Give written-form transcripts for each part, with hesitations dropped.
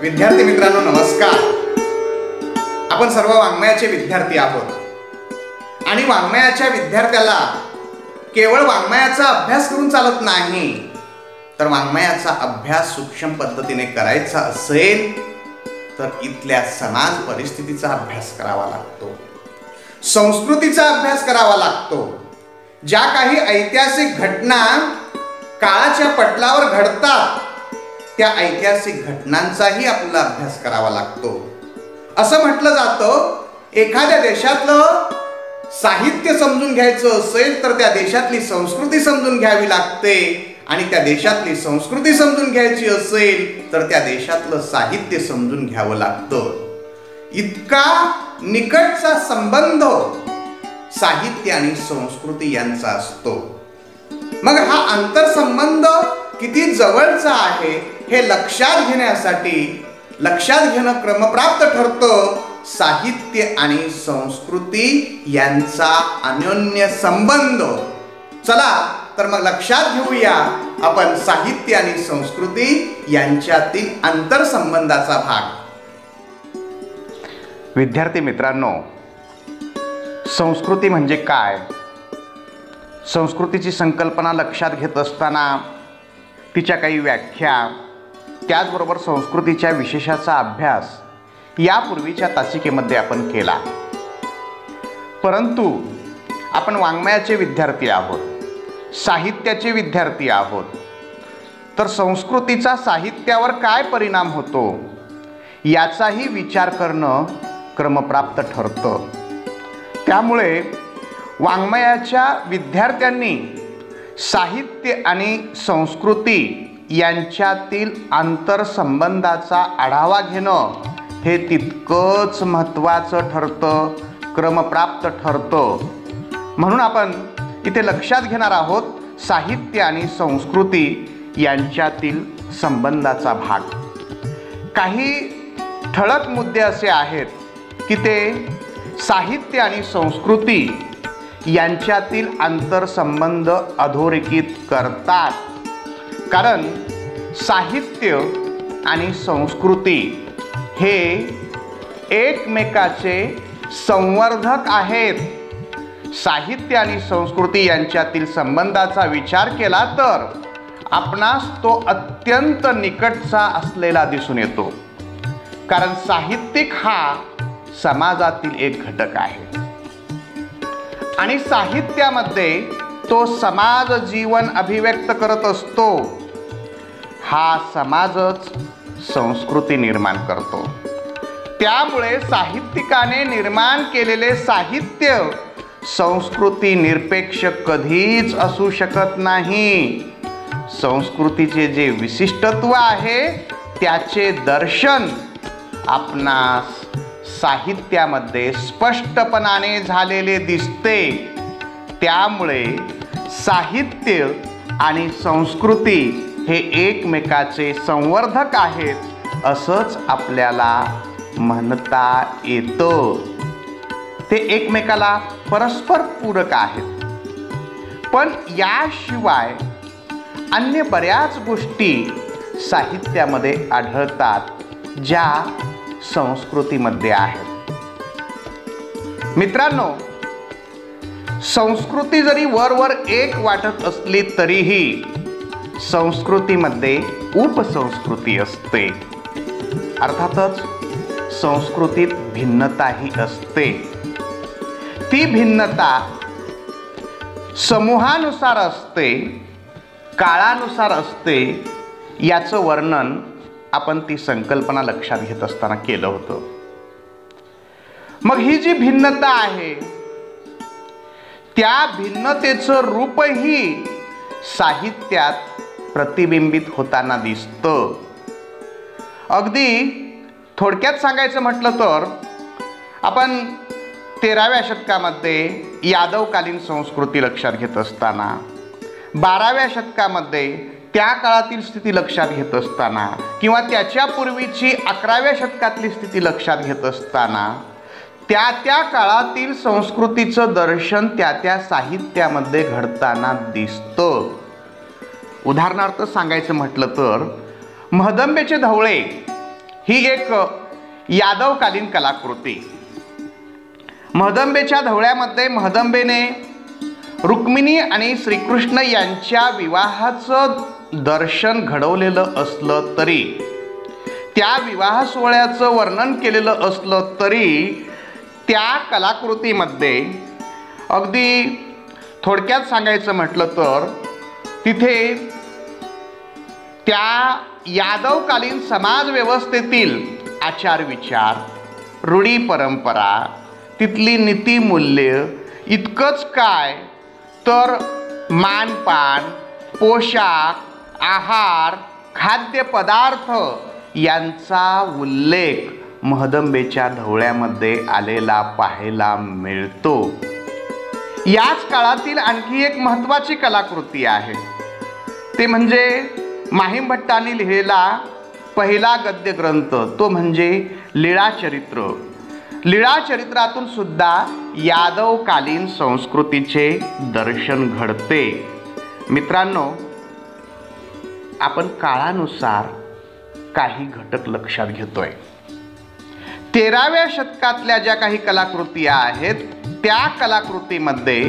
विद्यार्थी मित्रांनो नमस्कार. आपण सर्व वाङ्मयाचे विद्यार्थी आहोत आणि वाङ्मयाच्या विद्यार्थ्याला केवळ वाङ्मयाचा अभ्यास करून चालत नाही, तर वाङ्मयाचा अभ्यास सूक्ष्म पद्धतीने करायचा असेल तर इथल्या समाज परिस्थितीचा अभ्यास करावा लागतो, संस्कृतीचा अभ्यास करावा लागतो. ज्या काही ऐतिहासिक घटना काळाच्या पटलावर घडतात त्या ऐतिहासिक घटनांचाही आपल्याला अभ्यास करावा लागतो. असं म्हटलं जातं, एखाद्या देशातलं साहित्य समजून घ्यायचं असेल तर त्या देशातली संस्कृती समजून घ्यावी लागते, आणि त्या देशातली संस्कृती समजून घ्यायची असेल तर त्या देशातलं साहित्य समजून घ्यावं लागतं. इतका निकटचा संबंध साहित्य आणि संस्कृती यांचा असतो. मग हा आंतरसंबंध किती जवळचा आहे हे लक्षात घेणं क्रमप्राप्त ठरतं. साहित्य आणि संस्कृती यांचा अन्योन्य संबंध. चला तर मग लक्षात घेऊया आपण साहित्य आणि संस्कृती यांच्यातील आंतरसंबंधाचा भाग. विद्यार्थी मित्रांनो, संस्कृती म्हणजे काय? संस्कृतीची संकल्पना लक्षात घेत असताना तिच्या काही व्याख्या, त्याचबरोबर संस्कृतीच्या विशेषाचा अभ्यास यापूर्वीच्या तासिकेमध्ये आपण केला. परंतु आपण वाङ्मयाचे विद्यार्थी आहोत, साहित्याचे विद्यार्थी आहोत, तर संस्कृतीचा साहित्यावर काय परिणाम होतो याचाही विचार करणं क्रमप्राप्त ठरतं. त्यामुळे वाङ्मयाच्या विद्यार्थ्यांनी साहित्य आणि संस्कृती यांच्यातील आंतरसंबंधाचा आढावा घेणं हे तितकंच महत्त्वाचं ठरतं, क्रमप्राप्त ठरतं. म्हणून आपण इथे लक्षात घेणार आहोत साहित्य आणि संस्कृती यांच्यातील संबंधाचा भाग. काही ठळक मुद्दे असे आहेत की ते साहित्य आणि संस्कृती यांच्यातील आंतरसंबंध अधोरेखित करतात. कारण साहित्य आणि संस्कृती हे एकमेकाचे संवर्धक आहेत. साहित्य आणि संस्कृती यांच्यातील संबंधाचा विचार केला तर आपणास तो अत्यंत निकटचा असलेला दिसून येतो. कारण साहित्यिक हा समाजातील एक घटक आहे आणि साहित्यामध्ये तो समाज जीवन अभिव्यक्त करत असतो. हा समाजच संस्कृती निर्माण करतो. त्यामुळे साहित्यिकाने निर्माण केलेले साहित्य संस्कृती निरपेक्ष कधीच असू शकत नाही. संस्कृतीचे जे विशिष्टत्व आहे त्याचे दर्शन आपणास साहित्यामध्ये स्पष्टपणाने झालेले दिसते. त्यामुळे साहित्य आणि संस्कृती हे एकमेकाचे संवर्धक आहेत असंच आपल्याला म्हणता येतं. ते एकमेकाला परस्पर पूरक आहेत. पण याशिवाय अन्य बऱ्याच गोष्टी साहित्यामध्ये आढळतात ज्या संस्कृतीमध्ये आहेत. मित्रांनो, संस्कृती जरी वरवर एक वाटत असली तरीही संस्कृतीमध्ये उपसंस्कृती असते. अर्थातच संस्कृतीत भिन्नताही असते. ती भिन्नता समूहानुसार असते, काळानुसार असते. याचं वर्णन आपण ती संकल्पना लक्षात घेत असताना केलं होतं. मग ही जी भिन्नता आहे त्या भिन्नतेचं रूपही साहित्यात प्रतिबिंबित होताना दिसतं. अगदी थोडक्यात सांगायचं म्हटलं तर आपण 13व्या शतकामध्ये यादवकालीन संस्कृती लक्षात घेत असताना, 12व्या शतकामध्ये त्या काळातील स्थिती लक्षात घेत असताना, किंवा त्याच्यापूर्वीची 11व्या शतकातली स्थिती लक्षात घेत असताना त्या त्या काळातील संस्कृतीचं दर्शन त्या त्या साहित्यामध्ये घडताना दिसतं. उदाहरणार्थ सांगायचं म्हटलं तर महदंबेचे धवळे ही एक यादवकालीन कलाकृती. महदंबेच्या धवळ्यामध्ये महदंबेने रुक्मिणी आणि श्रीकृष्ण यांच्या विवाहाचं दर्शन घडवलेलं असलं तरी, त्या विवाह सोहळ्याचं वर्णन केलेलं असलं तरी, त्या कलाकृतीमध्ये अगदी थोडक्यात सांगायचं म्हटलं तर तिथे त्या यादवकालीन समाज व्यवस्थेतील आचार विचार, रूढी परंपरा, तिथली नीतिमूल्य, इतकंच काय तर मानपान, पोशाख, आहार, खाद्यपदार्थ यांचा उल्लेख महदंबेच्या धवळ्यामध्ये आलेला पाहायला मिळतो. याच काळातील आणखी एक महत्त्वाची कलाकृती आहे, ते म्हणजे माहीम भट्टांनी लिहिलेला पहिला गद्य ग्रंथ, तो म्हणजे लीळाचरित्र. लीळाचरित्रातून सुद्धा यादवकालीन संस्कृतीचे दर्शन घडते. मित्रांनो, आपण काळानुसार काही घटक लक्षात घेतोय. 13व्या शतकातल्या ज्या काही कलाकृती आहेत त्या कलाकृतीमध्ये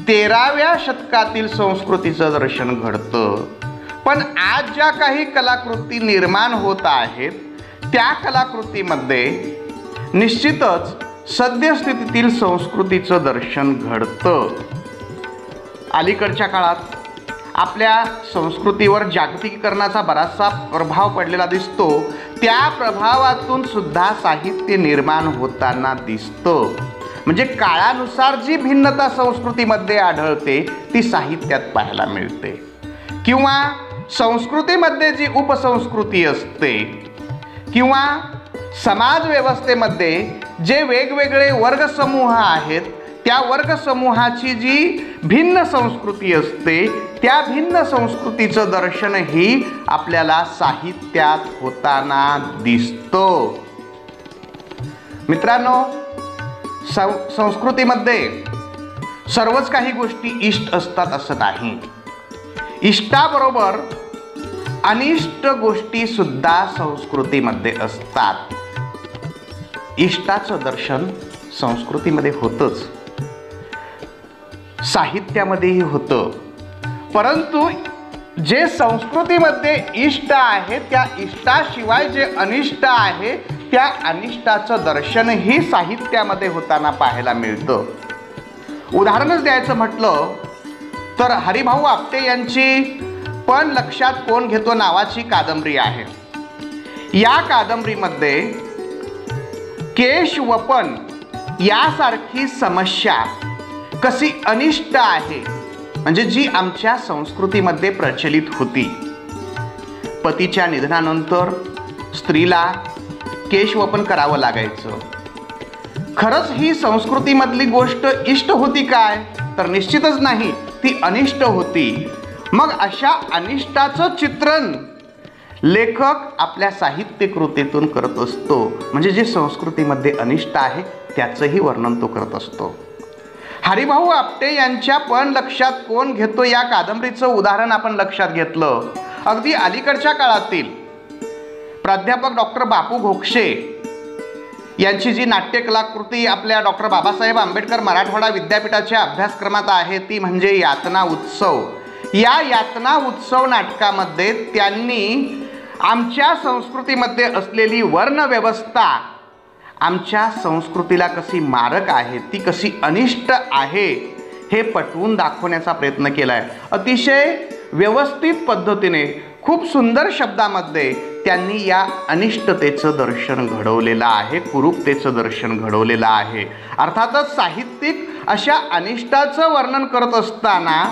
13व्या शतकातील संस्कृतीचं दर्शन घडतं. पण आज ज्या काही कलाकृती निर्माण होत आहेत त्या कलाकृतीमध्ये निश्चितच सद्यस्थितीतील संस्कृतीचं दर्शन घडतं. अलीकडच्या काळात आपल्या संस्कृतीवर जागतिकीकरणाचा बराचसा प्रभाव पडलेला दिसतो. त्या प्रभावातून सुद्धा साहित्य निर्माण होताना दिसतं. म्हणजे काळानुसार जी भिन्नता संस्कृतीमध्ये आढळते ती साहित्यात पाहायला मिळते. किंवा संस्कृतीमध्ये जी उपसंस्कृती असते किंवा समाज व्यवस्थेमध्ये जे वेगवेगळे वर्गसमूह आहेत त्या वर्गसमूहाची जी भिन्न संस्कृती असते त्या भिन्न संस्कृतीचं दर्शनही आपल्याला साहित्यात होताना दिसतं. मित्रांनो, संस्कृतीमध्ये सर्वच काही गोष्टी इष्ट असतात असं नाही. इष्टाबरोबर अनिष्ट गोष्टी सुद्धा संस्कृतीमध्ये असतात. इष्टाचं दर्शन संस्कृतीमध्ये होतंच, साहित्यामध्येही होतं. परंतु जे संस्कृतीमध्ये इष्ट आहे त्या इष्टाशिवाय जे अनिष्ट आहे त्या अनिष्टाचं दर्शनही साहित्यामध्ये होताना पाहायला मिळतं. उदाहरणच द्यायचं म्हटलं तर हरिभाऊ आपटे यांची पण लक्षात कोण घेतो नावाची कादंबरी आहे. या कादंबरीमध्ये केशवपन यासारखी समस्या कशी अनिष्ट आहे, म्हणजे जी आमच्या संस्कृतीमध्ये प्रचलित होती. पतीच्या निधनानंतर स्त्रीला केशवपन करावं लागायचं. खरंच ही संस्कृतीमधली गोष्ट इष्ट होती काय तर निश्चितच नाही, ती अनिष्ट होती. मग अशा अनिष्टाचं चित्रण लेखक आपल्या साहित्यकृतीतून करत असतो. म्हणजे जे संस्कृतीमध्ये अनिष्ट आहे त्याचंही वर्णन तो करत असतो. हरिभाऊ आपटे यांच्या पण लक्षात कोण घेतो या कादंबरीचं उदाहरण आपण लक्षात घेतलं. अगदी अलीकडच्या काळातील प्राध्यापक डॉक्टर बापू घोकशे यांची जी नाट्यकलाकृती आपल्या डॉक्टर बाबासाहेब आंबेडकर मराठवाडा विद्यापीठाच्या अभ्यासक्रमात आहे ती म्हणजे यातना उत्सव. या यातना उत्सव नाटकामध्ये त्यांनी आमच्या संस्कृतीमध्ये असलेली वर्णव्यवस्था आमच्या संस्कृतीला कशी मारक आहे, ती कशी अनिष्ट आहे हे पटवून दाखवण्याचा प्रयत्न केला आहे. अतिशय व्यवस्थित पद्धतीने खूप सुंदर शब्दामध्ये त्यांनी या अनिष्टतेचं दर्शन घडवलेलं आहे, कुरूपतेचं दर्शन घडवलेलं आहे. अर्थातच साहित्यिक अशा अनिष्टाचं वर्णन करत असताना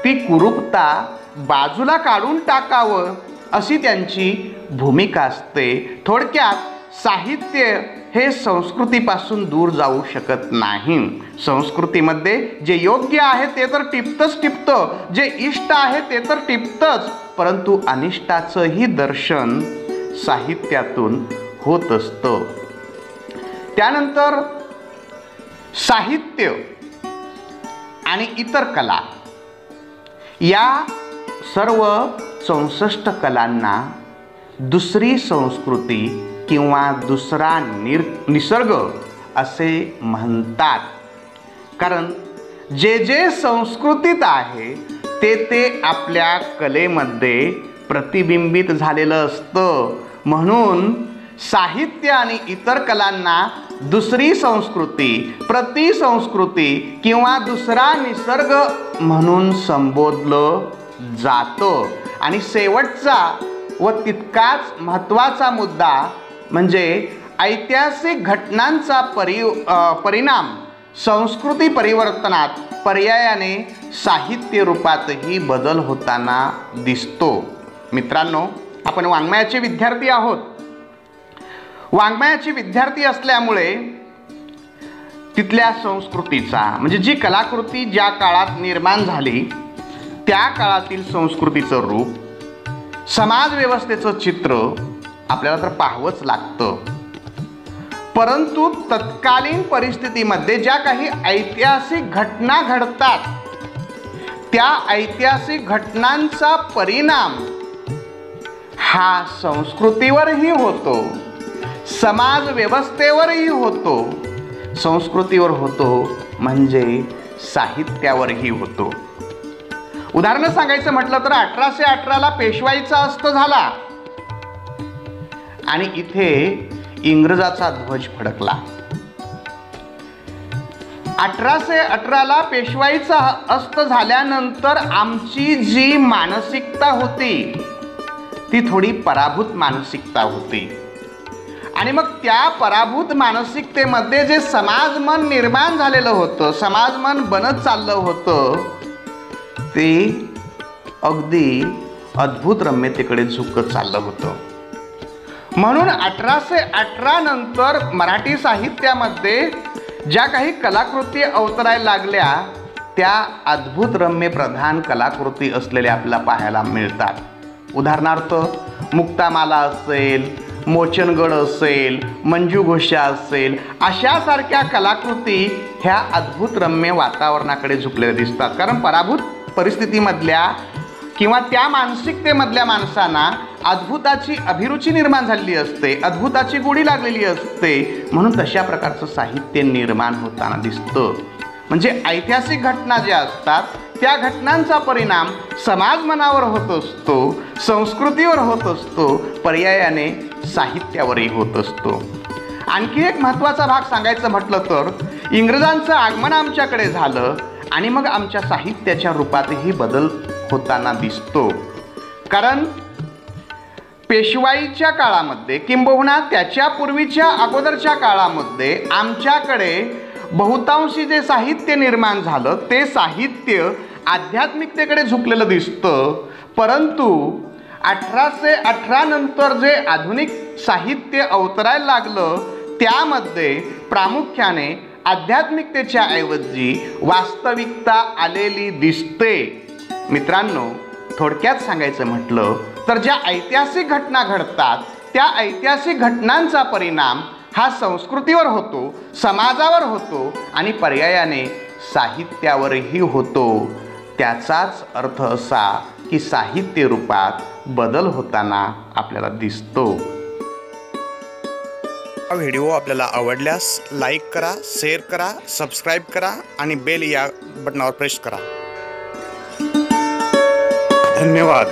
ती कुरूपता बाजूला काढून टाकावं अशी त्यांची भूमिका असते. थोडक्यात साहित्य हे संस्कृतीपासून दूर जाऊ शकत नाही. संस्कृतीमध्ये जे योग्य आहे ते तर टिपतं, जे इष्ट आहे ते तर टिपतंच, परंतु अनिष्टाचंही दर्शन साहित्यातून होत असतं. त्यानंतर साहित्य आणि इतर कला या सर्व 64 कलांना दुसरी संस्कृती किंवा दुसरा निसर्ग असे म्हणतात. कारण जे जे संस्कृतीत आहे ते आपल्या कलेमध्ये प्रतिबिंबित झालेलं असतं. म्हणून साहित्य आणि इतर कलांना दुसरी संस्कृती, प्रतिसंस्कृती किंवा दुसरा निसर्ग म्हणून संबोधलं जातं. आणि शेवटचा व तितकाच महत्त्वाचा मुद्दा म्हणजे ऐतिहासिक घटनांचा परिणाम संस्कृती परिवर्तनात पर्यायाने साहित्य रूपातही बदल होताना दिसतो. मित्रांनो, आपण वाङ्मयाचे विद्यार्थी आहोत. वाङ्मयाचे विद्यार्थी असल्यामुळे तिथल्या संस्कृतीचा म्हणजे जी कलाकृती ज्या काळात निर्माण झाली त्या काळातील संस्कृतीचं रूप, समाज व्यवस्थेचं चित्र आपल्याला तर पाहावंच लागतं. परंतु तत्कालीन परिस्थितीमध्ये ज्या काही ऐतिहासिक घटना घडतात त्या ऐतिहासिक घटनांचा परिणाम हा संस्कृतीवरही होतो, समाज व्यवस्थेवरही होतो. संस्कृतीवर होतो म्हणजे साहित्यावरही होतो. उदाहरण सांगायचं म्हटलं तर 1818ला पेशवाईचा अस्त झाला आणि इथे इंग्रजाचा ध्वज फडकला. 1818ला पेशवाईचा अस्त झाल्यानंतर आमची जी मानसिकता होती ती थोडी पराभूत मानसिकता होती. आणि मग त्या पराभूत मानसिकतेमध्ये जे समाजमन निर्माण झालेलं होतं, समाजमन बनत चाललं होतं, ते अगदी अद्भुत रम्यतेकडे झुकत चाललं होतं. म्हणून 1818 नंतर मराठी साहित्यामध्ये ज्या काही कलाकृती अवतरायला लागल्या त्या अद्भुत रम्य प्रधान कलाकृती असलेल्या आपल्याला पाहायला मिळतात. उदाहरणार्थ मुक्तामाला असेल, मोचनगड असेल, मंजू घोषा असेल, अशासारख्या कलाकृती ह्या अद्भुत रम्य वातावरणाकडे झुकलेल्या दिसतात. कारण पराभूत परिस्थितीमधल्या किंवा त्या मानसिकतेमधल्या माणसांना अद्भुताची अभिरुची निर्माण झालेली असते, अद्भुताची गोडी लागलेली असते. म्हणून तशा प्रकारचं साहित्य निर्माण होताना दिसतं. म्हणजे ऐतिहासिक घटना ज्या असतात त्या घटनांचा परिणाम समाजमनावर होत असतो, संस्कृतीवर होत असतो, पर्यायाने साहित्यावरही होत असतो. आणखी एक महत्त्वाचा भाग सांगायचं म्हटलं तर इंग्रजांचं आगमन आमच्याकडे झालं आणि मग आमच्या साहित्याच्या रूपातही बदल होताना दिसतो. कारण पेशवाईच्या काळामध्ये किंबहुना त्याच्या पूर्वीच्या अगोदरच्या काळामध्ये आमच्याकडे बहुतांशी जे साहित्य निर्माण झालं ते साहित्य आध्यात्मिकतेकडे झुकलेलं दिसतं. परंतु 1818 नंतर जे आधुनिक साहित्य अवतरायला लागलं त्यामध्ये प्रामुख्याने आध्यात्मिकतेच्या ऐवजी वास्तविकता आलेली दिसते. मित्रांनो, थोडक्यात सांगायचं म्हटलं तर ज्या ऐतिहासिक घटना घडतात त्या ऐतिहासिक घटनांचा परिणाम हा संस्कृतीवर होतो, समाजावर होतो आणि पर्यायाने साहित्यावरही होतो. त्याचाच अर्थ असा की साहित्य रूपात बदल होताना आपल्याला दिसतो. हा व्हिडिओ आपल्याला आवडल्यास लाईक करा, शेअर करा, सबस्क्राईब करा आणि बेल या बटनावर प्रेस करा. धन्यवाद.